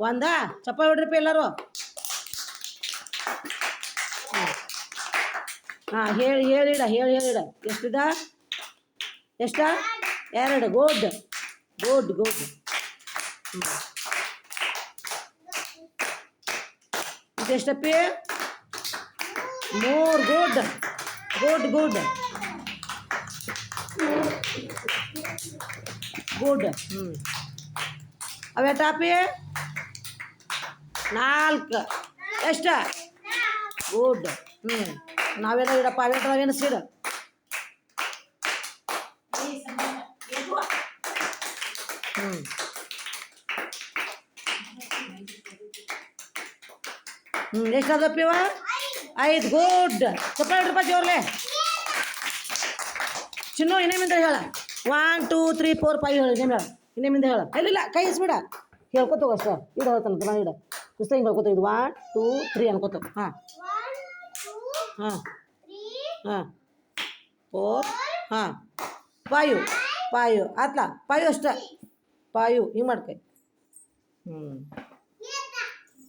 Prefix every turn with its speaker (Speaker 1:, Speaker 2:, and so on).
Speaker 1: ಒಂದ ಚಪ್ಪಾಳೆ ಹೊಡ್ರಿಪ್ಪ ಎಲ್ಲರೂ. ಹಾಂ ಹೇಳಿಡ ಎಷ್ಟಿದ ಎಷ್ಟ 2 ಗುಡ್ ಗುಡ್ ಗುಡ್. ಇದೆಷ್ಟಪ್ಪಿ 3 ಗುಡ್ ಗುಡ್ ಗುಡ್ ಗುಡ್. ಅವೇಟಾಪಿ 4 ಎಷ್ಟ ಗುಡ್. ನಾವೇನೋ ಇಡಪ್ಪ ಅವೇನು ಸೀಡ ಎಷ್ಟಾದಪ್ಪಿವ 5 ಗುಡ್. ಚಪ್ಪಾಳೆ ರೂಪಾಯಿ ಜೋರ್ಲೆ ಚಿನ್ನು. ಇನ್ನೇಮಿಂದ ಹೇಳ 1 2 3 4 5 ಹೇಳಿ. ಇನ್ನೇಮಿಂದ ಹೇಳ. ಇಲ್ಲ ಕೈ ಇಸ್ಬಿಡ ಹೇಳ್ಕೊತೋಗ ಅಷ್ಟ. ಇಡ ಹೇಳ್ತಾನ ನಾನು ಇಡ ಪುಸ್ತಕ ಹಿಂಗೆ ಹೇಳ್ಕೊತ. ಇದು 1 2 3 ಅನ್ಕೋತ. ಹಾಂ 4 5 ಆತ್ಲಾ 5 ಅಷ್ಟ 5 ಹಿಂಗೆ ಮಾಡ್ಕೈ.